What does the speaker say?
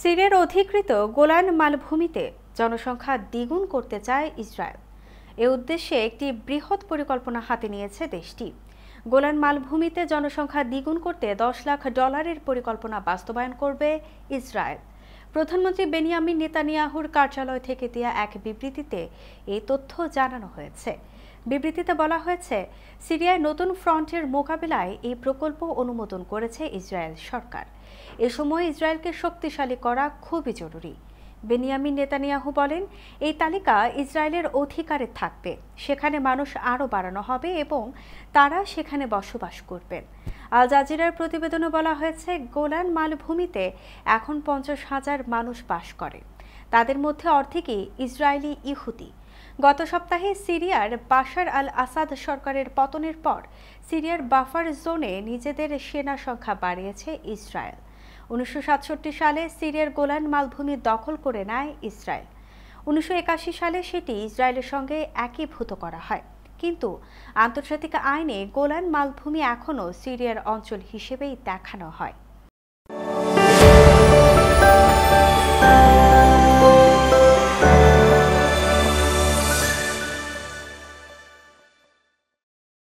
সিরিয়ার অধিকৃত গোলান মালভূমিতে জনসংখ্যা দ্বিগুণ করতে চায় ইসরায়েল। এ উদ্দেশ্যে একটি বৃহৎ পরিকল্পনা হাতে নিয়েছে দেশটি। গোলান মালভূমিতে জনসংখ্যা দ্বিগুণ করতে $10 লাখ পরিকল্পনা বাস্তবায়ন করবে ইসরায়েল। প্রধানমন্ত্রী বেনিয়ামিন নেতানিয়াহুর কার্যালয় থেকে দেয়া এক বিবৃতিতে এই তথ্য জানানো হয়েছে। বিবৃতিতে বলা হয়েছে, সিরিয়ায় নতুন ফ্রন্টের মোকাবিলায় এই প্রকল্প অনুমোদন করেছে ইসরায়েল সরকার। এ সময় ইসরায়েলকে শক্তিশালী করা খুবই জরুরি। বেনিয়ামিন নেতানিয়াহু বলেন, এই তালিকা ইসরায়েলের অধিকারে থাকবে, সেখানে মানুষ আরও বাড়ানো হবে এবং তারা সেখানে বসবাস করবেন। আল জাজিরার প্রতিবেদনে বলা হয়েছে, গোলান মালভূমিতে এখন 50,000 মানুষ বাস করে। তাদের মধ্যে অর্ধেকই ইসরায়েলি ইহুদি। গত সপ্তাহে সিরিয়ার বাশার আল আসাদ সরকারের পতনের পর সিরিয়ার বাফার জোনে নিজেদের সেনা সংখ্যা বাড়িয়েছে ইসরায়েল। 1967 সালে সিরিয়ার গোলান মালভূমি দখল করে নেয় ইসরায়েল। 1981 সালে সেটি ইসরায়েলের সঙ্গে একীভূত করা হয়, কিন্তু আন্তর্জাতিক আইনে গোলান মালভূমি এখনও সিরিয়ার অঞ্চল হিসেবেই দেখানো হয়।